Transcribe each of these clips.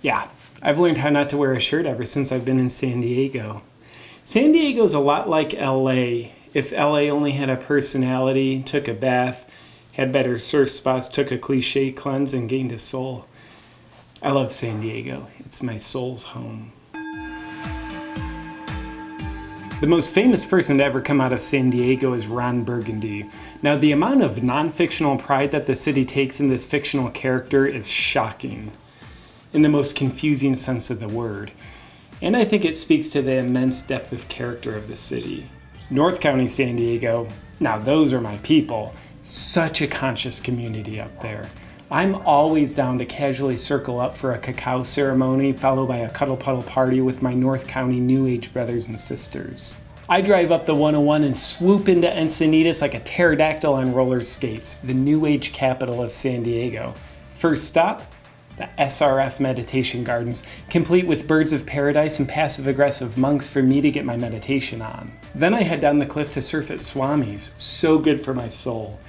Yeah, I've learned how not to wear a shirt ever since I've been in San Diego. San Diego's a lot like LA. If LA only had a personality, took a bath, had better surf spots, took a cliche cleanse, and gained a soul. I love San Diego. It's my soul's home. The most famous person to ever come out of San Diego is Ron Burgundy. Now, the amount of non-fictional pride that the city takes in this fictional character is shocking, in the most confusing sense of the word. And I think it speaks to the immense depth of character of the city. North County, San Diego, now those are my people. Such a conscious community up there. I'm always down to casually circle up for a cacao ceremony, followed by a cuddle puddle party with my North County New Age brothers and sisters. I drive up the 101 and swoop into Encinitas like a pterodactyl on roller skates, the New Age capital of San Diego. First stop, the SRF Meditation Gardens, complete with birds of paradise and passive-aggressive monks for me to get my meditation on. Then I head down the cliff to surf at Swami's, so good for my soul.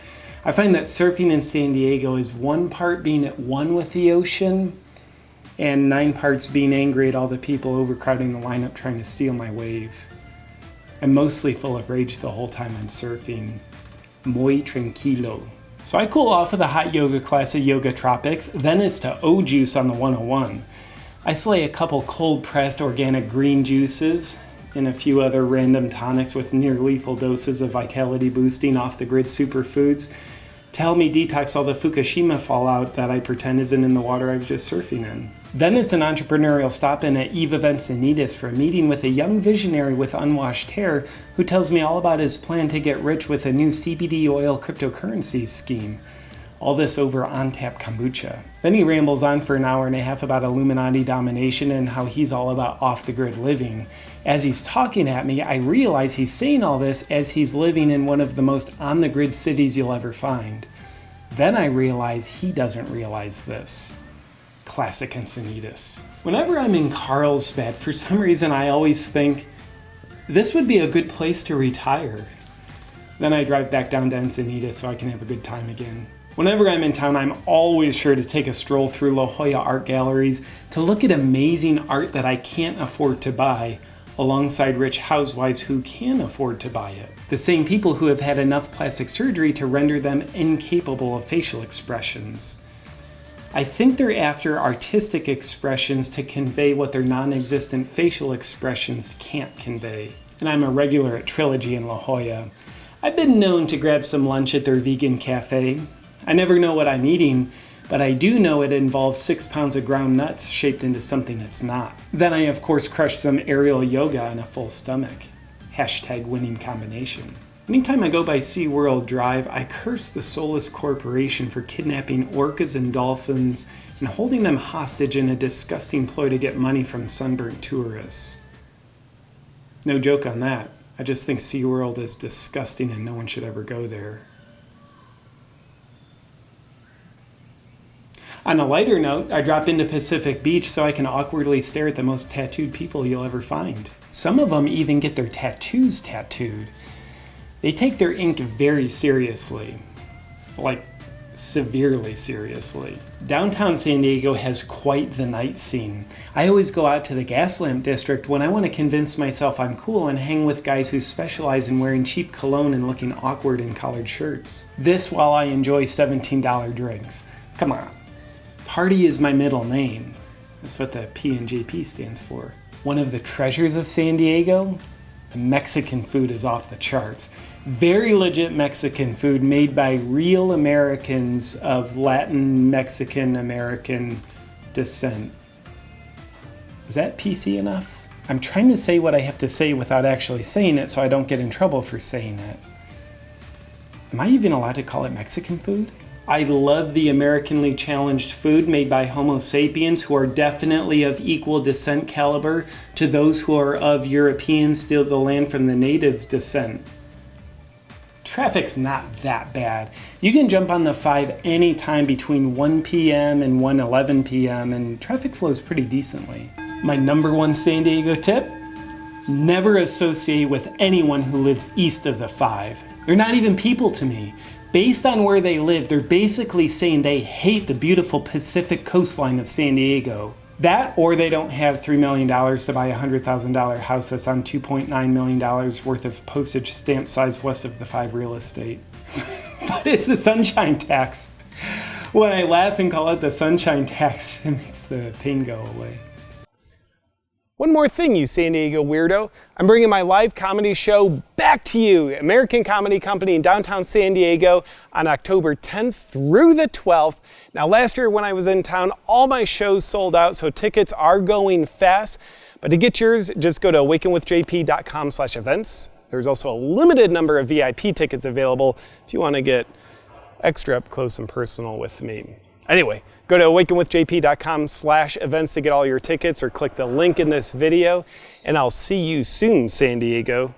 I find that surfing in San Diego is 1 part being at one with the ocean and 9 parts being angry at all the people overcrowding the lineup trying to steal my wave. I'm mostly full of rage the whole time I'm surfing. Muy tranquilo. So I cool off with a hot yoga class at Yoga Tropics, then it's to O-Juice on the 101. I slay a couple cold-pressed organic green juices and a few other random tonics with near-lethal doses of vitality-boosting off-the-grid superfoods to help me detox all the Fukushima fallout that I pretend isn't in the water I was just surfing in. Then it's an entrepreneurial stop-in at Eve of Encinitas for a meeting with a young visionary with unwashed hair who tells me all about his plan to get rich with a new CBD oil cryptocurrency scheme. All this over on-tap kombucha. Then he rambles on for an hour and a half about Illuminati domination and how he's all about off-the-grid living. As he's talking at me, I realize he's saying all this as he's living in one of the most on-the-grid cities you'll ever find. Then I realize he doesn't realize this. Classic Encinitas. Whenever I'm in Carlsbad, for some reason I always think, this would be a good place to retire. Then I drive back down to Encinitas so I can have a good time again. Whenever I'm in town, I'm always sure to take a stroll through La Jolla art galleries to look at amazing art that I can't afford to buy, alongside rich housewives who can afford to buy it. The same people who have had enough plastic surgery to render them incapable of facial expressions. I think they're after artistic expressions to convey what their non-existent facial expressions can't convey. And I'm a regular at Trilogy in La Jolla. I've been known to grab some lunch at their vegan cafe. I never know what I'm eating, but I do know it involves 6 pounds of ground nuts shaped into something it's not. Then I of course crushed some aerial yoga on a full stomach. Hashtag winning combination. Anytime I go by SeaWorld Drive, I curse the soulless corporation for kidnapping orcas and dolphins and holding them hostage in a disgusting ploy to get money from sunburnt tourists. No joke on that. I just think SeaWorld is disgusting and no one should ever go there. On a lighter note, I drop into Pacific Beach so I can awkwardly stare at the most tattooed people you'll ever find. Some of them even get their tattoos tattooed. They take their ink very seriously, like severely seriously. Downtown San Diego has quite the night scene. I always go out to the Gaslamp District when I want to convince myself I'm cool and hang with guys who specialize in wearing cheap cologne and looking awkward in collared shirts. This while I enjoy $17 drinks. Come on. Party is my middle name. That's what the P&JP stands for. One of the treasures of San Diego? The Mexican food is off the charts. Very legit Mexican food made by real Americans of Latin, Mexican, American descent. Is that PC enough? I'm trying to say what I have to say without actually saying it so I don't get in trouble for saying it. Am I even allowed to call it Mexican food? I love the Americanly challenged food made by Homo sapiens who are definitely of equal descent caliber to those who are of European steal the land from the natives' descent. Traffic's not that bad. You can jump on the 5 anytime between 1 p.m. and 1:11 p.m. and traffic flows pretty decently. My number one San Diego tip? Never associate with anyone who lives east of the 5. They're not even people to me. Based on where they live, they're basically saying they hate the beautiful Pacific coastline of San Diego. That, or they don't have $3 million to buy a $100,000 house that's on $2.9 million worth of postage stamp size west of the 5 real estate. But it's the sunshine tax. When I laugh and call it the sunshine tax, it makes the pain go away. One more thing, you San Diego weirdo. I'm bringing my live comedy show back to you, American Comedy Company in downtown San Diego, on October 10th through the 12th. Now, last year when I was in town, all my shows sold out, so tickets are going fast. But to get yours, just go to awakenwithjp.com/events. There's also a limited number of VIP tickets available if you want to get extra up close and personal with me. Anyway, go to awakenwithjp.com/events to get all your tickets, or click the link in this video, and I'll see you soon, San Diego.